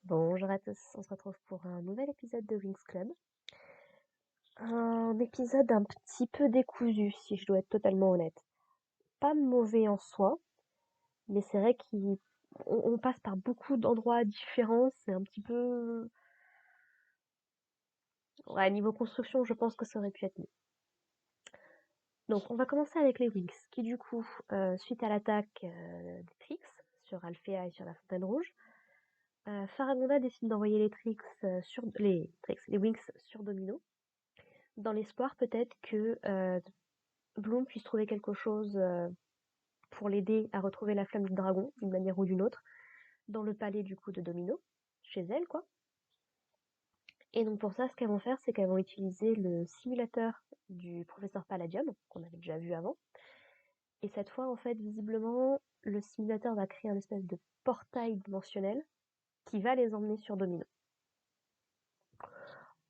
Bonjour à tous, on se retrouve pour un nouvel épisode de Wings Club. Un épisode un petit peu décousu, si je dois être totalement honnête. Pas mauvais en soi, mais c'est vrai qu'on passe par beaucoup d'endroits différents, c'est un petit peu... Ouais, niveau construction, je pense que ça aurait pu être mieux. Donc on va commencer avec les Wings, qui du coup, suite à l'attaque des Trix sur Alphea et sur la Fontaine Rouge, Faragonda décide d'envoyer les Wings sur Domino, dans l'espoir peut-être que Bloom puisse trouver quelque chose pour l'aider à retrouver la flamme du dragon, d'une manière ou d'une autre, dans le palais du coup de Domino, chez elle quoi. Et donc pour ça, ce qu'elles vont faire, c'est qu'elles vont utiliser le simulateur du professeur Palladium, qu'on avait déjà vu avant. Et cette fois, en fait, visiblement, le simulateur va créer un espèce de portail dimensionnel qui va les emmener sur Domino.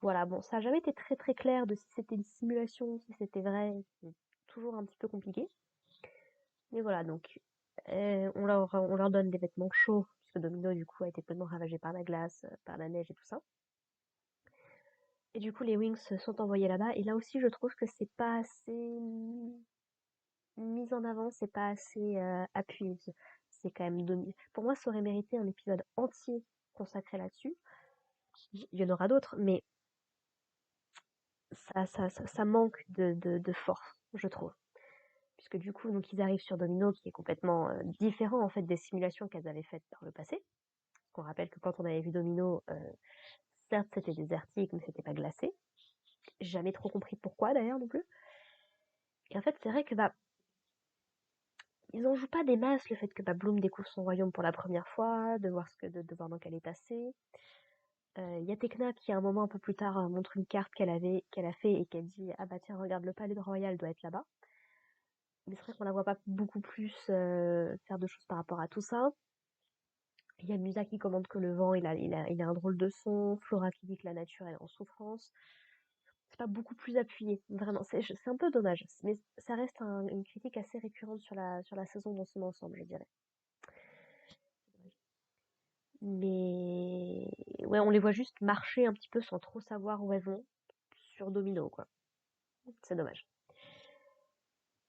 Voilà, bon, ça n'a jamais été très très clair de si c'était une simulation, si c'était vrai, c'est toujours un petit peu compliqué. Mais voilà, donc on leur donne des vêtements chauds, puisque Domino du coup a été complètement ravagé par la glace, par la neige et tout ça. Et du coup les Wings sont envoyés là-bas, et là aussi je trouve que c'est pas assez mis en avant, c'est pas assez appuyé. C'est quand même pour moi ça aurait mérité un épisode entier consacré là-dessus. Il y en aura d'autres, mais ça manque de force, je trouve. Puisque du coup, donc ils arrivent sur Domino, qui est complètement différent en fait des simulations qu'elles avaient faites par le passé. Qu'on rappelle que quand on avait vu Domino, certes c'était désertique, mais c'était pas glacé. J'ai jamais trop compris pourquoi d'ailleurs non plus. Et en fait, c'est vrai que ils en jouent pas des masses le fait que Bloom découvre son royaume pour la première fois, de voir dans quel état c'est. Il y a Tekna qui à un moment un peu plus tard montre une carte qu'elle a fait et qu'elle dit ah bah tiens regarde le palais de royal doit être là-bas. Mais c'est vrai qu'on la voit pas beaucoup plus faire de choses par rapport à tout ça. Il y a Musa qui commande que le vent il a un drôle de son, Flora qui dit que la nature elle est en souffrance. C'est pas beaucoup plus appuyé, vraiment. C'est un peu dommage, mais ça reste une critique assez récurrente sur la saison dans son ensemble, je dirais. Mais ouais, on les voit juste marcher un petit peu sans trop savoir où elles vont sur Domino, quoi. C'est dommage.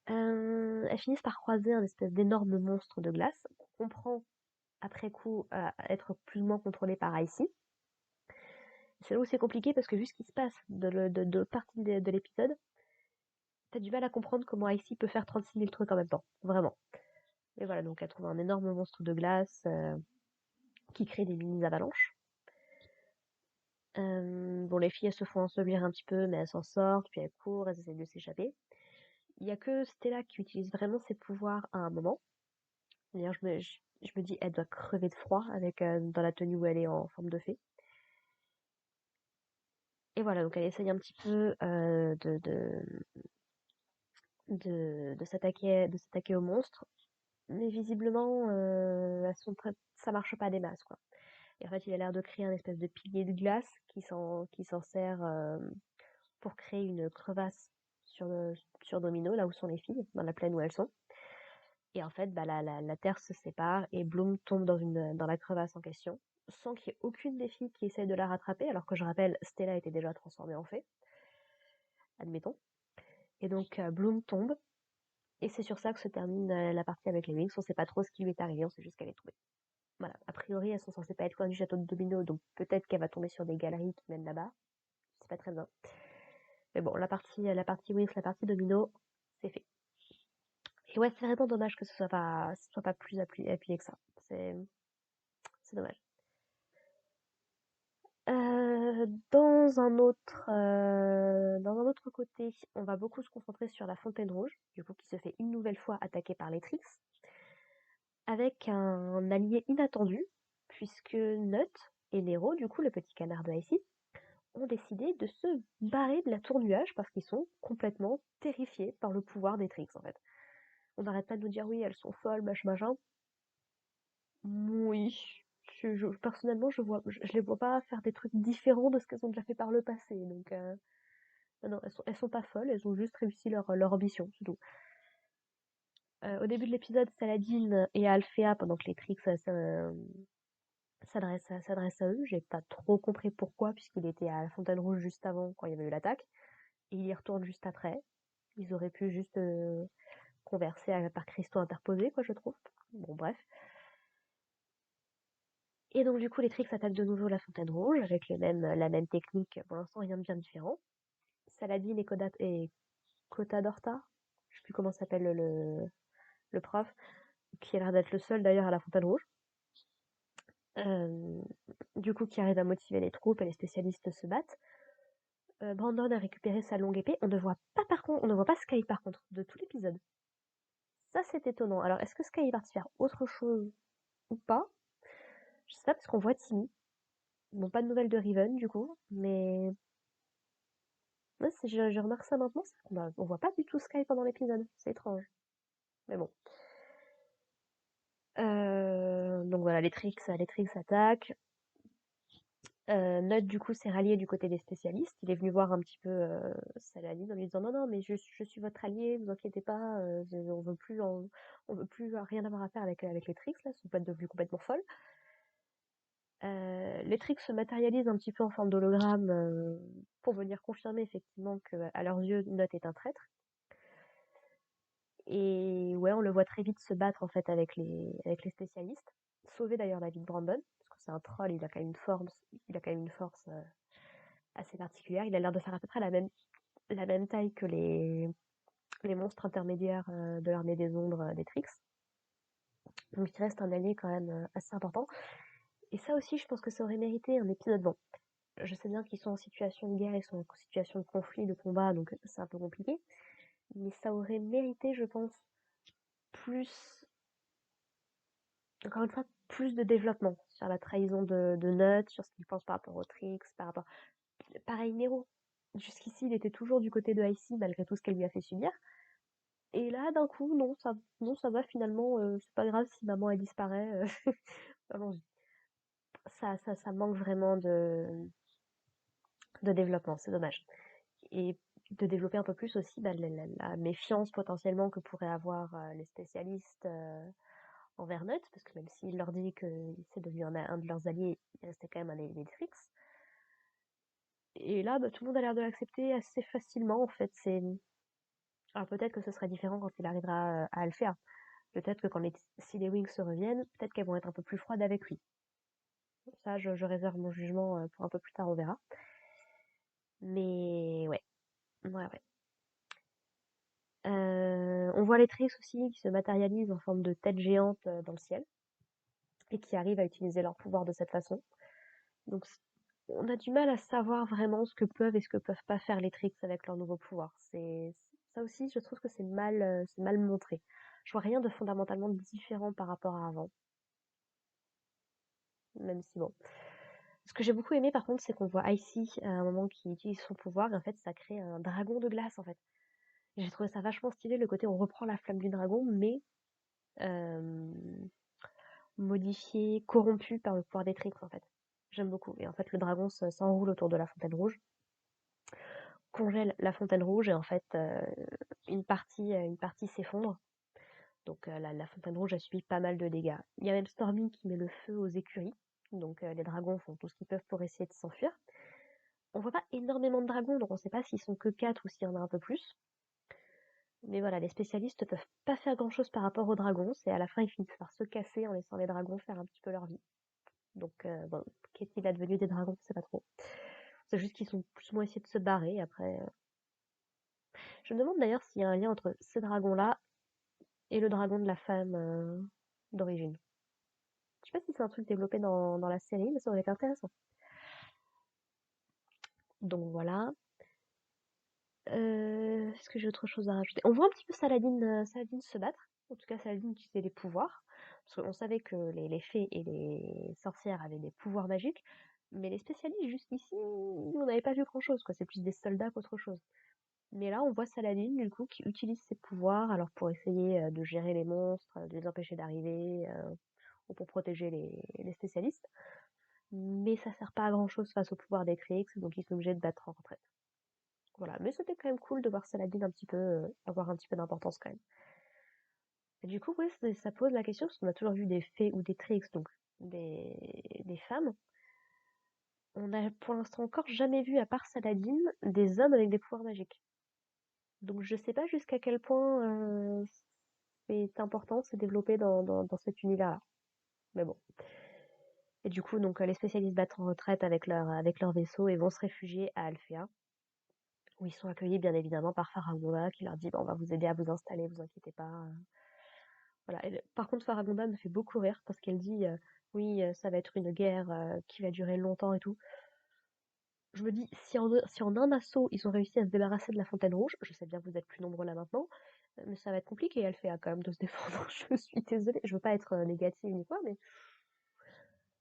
Elles finissent par croiser un espèce d'énorme monstre de glace. On comprend après coup à être plus ou moins contrôlé par Icy. C'est là où c'est compliqué parce que vu ce qui se passe de partie de l'épisode, t'as du mal à comprendre comment Icy peut faire 36 000 trucs en même temps. Vraiment. Et voilà, donc elle trouve un énorme monstre de glace qui crée des mini-avalanches. Bon, les filles, elles se font ensevelir un petit peu, mais elles s'en sortent, puis elles courent, elles essaient de s'échapper. Il y a que Stella qui utilise vraiment ses pouvoirs à un moment. D'ailleurs, je me dis, elle doit crever de froid avec dans la tenue où elle est en forme de fée. Et voilà, donc elle essaye un petit peu de s'attaquer au monstre, mais visiblement, ça marche pas des masses, quoi. Et en fait, il a l'air de créer un espèce de pilier de glace qui s'en sert pour créer une crevasse sur Domino, là où sont les filles, dans la plaine où elles sont. Et en fait, la terre se sépare et Bloom tombe dans la crevasse en question, sans qu'il y ait aucune des filles qui essaye de la rattraper, alors que je rappelle, Stella était déjà transformée en fée, admettons. Et donc, Bloom tombe, et c'est sur ça que se termine la partie avec les Wings. On sait pas trop ce qui lui est arrivé, on sait juste qu'elle est tombée. Voilà. A priori, elles sont censées pas être loin du château de Domino, donc peut-être qu'elle va tomber sur des galeries qui mènent là-bas. C'est pas très bien. Mais bon, la partie Wings, la partie Domino, c'est fait. Et ouais, c'est vraiment dommage que ce soit pas plus appuyé que ça. C'est dommage. Dans un autre côté, on va beaucoup se concentrer sur la Fontaine Rouge, du coup qui se fait une nouvelle fois attaquer par les Trix, avec un allié inattendu, puisque Nut et Nero, du coup le petit canard de Icy, ont décidé de se barrer de la tour nuage parce qu'ils sont complètement terrifiés par le pouvoir des Trix en fait. On n'arrête pas de nous dire oui, elles sont folles, machin, machin. Oui. Personnellement, je les vois pas faire des trucs différents de ce qu'elles ont déjà fait par le passé. Donc, non, elles sont pas folles, elles ont juste réussi leur ambition, c'est tout. Au début de l'épisode, Saladin et Alphea, pendant que les Trix s'adresse à eux. J'ai pas trop compris pourquoi, puisqu'il était à la Fontaine Rouge juste avant, quand il y avait eu l'attaque, et il y retourne juste après. Ils auraient pu juste converser par cristaux interposés, quoi, je trouve. Bon, bref. Et donc, du coup, les Trix attaquent de nouveau la Fontaine Rouge, avec la même technique. Pour l'instant, rien de bien différent. Saladin et Kota d'Horta, je sais plus comment s'appelle le prof, qui a l'air d'être le seul d'ailleurs à la Fontaine Rouge. Euh, du coup, qui arrive à motiver les troupes et les spécialistes se battent. Brandon a récupéré sa longue épée. On ne voit pas par contre, on ne voit pas Sky par contre de tout l'épisode. Ça c'est étonnant. Alors est-ce que Sky est parti faire autre chose ou pas? Je sais pas parce qu'on voit Timmy. Bon, pas de nouvelles de Riven du coup, mais ouais, si je remarque ça maintenant, c'est on voit pas du tout Sky pendant l'épisode. C'est étrange. Mais bon. Donc voilà, les Trix attaquent. Nod, du coup, s'est rallié du côté des spécialistes. Il est venu voir un petit peu Saladin en lui disant non, non, mais je suis votre allié, vous inquiétez pas, on veut plus rien avoir à faire avec les Trix, là, elles sont pas devenues complètement folles. Les Trix se matérialisent un petit peu en forme d'hologramme pour venir confirmer effectivement que, à leurs yeux, Nod est un traître. Et ouais, on le voit très vite se battre en fait avec les spécialistes. Sauver d'ailleurs la vie de Brandon, parce que c'est un troll, il a quand même une force assez particulière. Il a l'air de faire à peu près la même taille que les monstres intermédiaires de l'armée des ombres des Trix. Donc il reste un allié quand même assez important. Et ça aussi, je pense que ça aurait mérité un épisode. Bon, je sais bien qu'ils sont en situation de guerre, ils sont en situation de conflit, de combat, donc c'est un peu compliqué. Mais ça aurait mérité, je pense, plus, encore une fois, plus de développement sur la trahison de Nut, sur ce qu'il pense par rapport aux Trix, par rapport... Pareil, Nero. Jusqu'ici, il était toujours du côté de Icy, malgré tout ce qu'elle lui a fait subir. Et là, d'un coup, non, ça va finalement, c'est pas grave si maman elle disparaît. Allons-y. Ça manque vraiment de développement, c'est dommage. Et de développer un peu plus aussi la méfiance potentiellement que pourraient avoir les spécialistes envers Nut, parce que même s'il leur dit que c'est devenu un de leurs alliés, il restait quand même un allié des Trix. Et là, bah, tout le monde a l'air de l'accepter assez facilement, en fait. Alors peut-être que ce sera différent quand il arrivera à Alpha. Peut-être que si les Wings se reviennent, peut-être qu'elles vont être un peu plus froides avec lui. Ça, je réserve mon jugement pour un peu plus tard, on verra. Mais ouais, ouais. On voit les Trix aussi qui se matérialisent en forme de tête géante dans le ciel et qui arrivent à utiliser leur pouvoir de cette façon. Donc on a du mal à savoir vraiment ce que peuvent et ce que peuvent pas faire les Trix avec leur nouveau pouvoir. Ça aussi, je trouve que c'est mal montré. Je vois rien de fondamentalement différent par rapport à avant, même si bon. Ce que j'ai beaucoup aimé par contre, c'est qu'on voit Icy à un moment qui utilise son pouvoir et en fait ça crée un dragon de glace en fait. J'ai trouvé ça vachement stylé le côté on reprend la flamme du dragon mais euh, modifié, corrompu par le pouvoir des Trix en fait. J'aime beaucoup. Et en fait le dragon s'enroule autour de la fontaine rouge, congèle la fontaine rouge et en fait une partie s'effondre. Donc la fontaine rouge a subi pas mal de dégâts. Il y a même Stormy qui met le feu aux écuries. Donc les dragons font tout ce qu'ils peuvent pour essayer de s'enfuir. On voit pas énormément de dragons, donc on sait pas s'ils sont que 4 ou s'il y en a un peu plus. Mais voilà, les spécialistes peuvent pas faire grand chose par rapport aux dragons. C'est à la fin, ils finissent par se casser en laissant les dragons faire un petit peu leur vie. Donc, bon, qu'est-il advenu des dragons, je sais pas trop. C'est juste qu'ils sont plus ou moins essayés de se barrer. Après, je me demande d'ailleurs s'il y a un lien entre ces dragons-là et le dragon de la femme d'origine. Je sais pas si c'est un truc développé dans la série, mais ça aurait été intéressant. Donc voilà. Est-ce que j'ai autre chose à rajouter? On voit un petit peu Saladin se battre. En tout cas, Saladin utiliser les pouvoirs. Parce qu'on savait que les fées et les sorcières avaient des pouvoirs magiques. Mais les spécialistes, jusqu'ici, on n'avait pas vu grand-chose, quoi. C'est plus des soldats qu'autre chose. Mais là, on voit Saladin, du coup, qui utilise ses pouvoirs, alors pour essayer de gérer les monstres, de les empêcher d'arriver, ou pour protéger les spécialistes. Mais ça sert pas à grand-chose face au pouvoir des Trix, donc ils sont obligés de battre en retraite. Voilà, mais c'était quand même cool de voir Saladin un petit peu avoir un petit peu d'importance quand même. Et du coup, ouais, ça pose la question parce qu'on a toujours vu des fées ou des tricks, donc des les femmes, on a pour l'instant encore jamais vu, à part Saladin, des hommes avec des pouvoirs magiques. Donc je sais pas jusqu'à quel point c'est important, c'est développé dans cet univers-là. Mais bon. Et du coup, donc les spécialistes battent en retraite avec leur vaisseau et vont se réfugier à Alphéa, où ils sont accueillis bien évidemment par Faragonda qui leur dit bon, on va vous aider à vous installer, vous inquiétez pas. Voilà. Par contre, Faragonda me fait beaucoup rire parce qu'elle dit oui, ça va être une guerre qui va durer longtemps et tout. Je me dis, si en un assaut ils ont réussi à se débarrasser de la Fontaine Rouge, je sais bien que vous êtes plus nombreux là maintenant, mais ça va être compliqué, elle fait quand même de se défendre. Je suis désolée, je veux pas être négative ni quoi, mais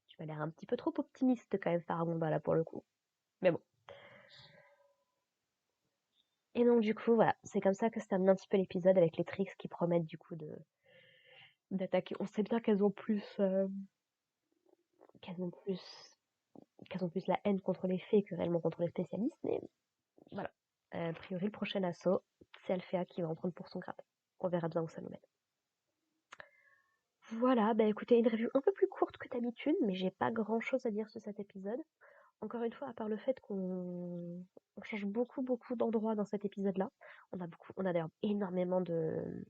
tu m'as l'air un petit peu trop optimiste quand même, Faragonda là pour le coup. Mais bon. Et donc du coup, voilà, c'est comme ça que se termine un petit peu l'épisode avec les tricks qui promettent du coup de d'attaquer. On sait bien qu'elles ont plus qu'elles ont plus la haine contre les fées que réellement contre les spécialistes, mais voilà. A priori, le prochain assaut, c'est Alphéa qui va en prendre pour son grade. On verra bien où ça nous mène. Voilà, bah écoutez, une review un peu plus courte que d'habitude, mais j'ai pas grand chose à dire sur cet épisode. Encore une fois, à part le fait qu'on change beaucoup d'endroits dans cet épisode-là. On a d'ailleurs énormément de,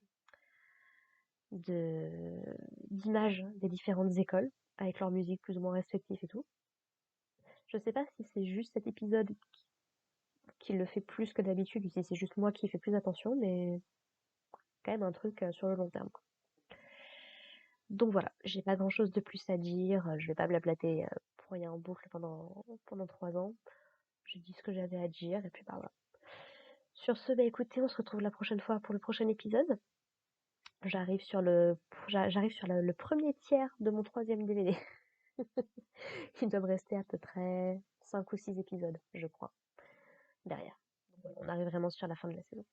d'images des différentes écoles, avec leur musique plus ou moins respective et tout. Je sais pas si c'est juste cet épisode qui le fait plus que d'habitude, ou si c'est juste moi qui fais plus attention, mais quand même un truc sur le long terme, quoi. Donc voilà, j'ai pas grand chose de plus à dire, je vais pas blablater pour rien en boucle pendant 3 ans. J'ai dit ce que j'avais à dire, et puis bah voilà. Sur ce, bah écoutez, on se retrouve la prochaine fois pour le prochain épisode. J'arrive sur le premier tiers de mon 3e DVD. Il doit me rester à peu près 5 ou 6 épisodes, je crois, derrière. Donc voilà, on arrive vraiment sur la fin de la saison.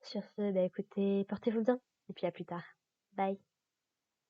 Sur ce, bah écoutez, portez-vous bien, et puis à plus tard. Bye.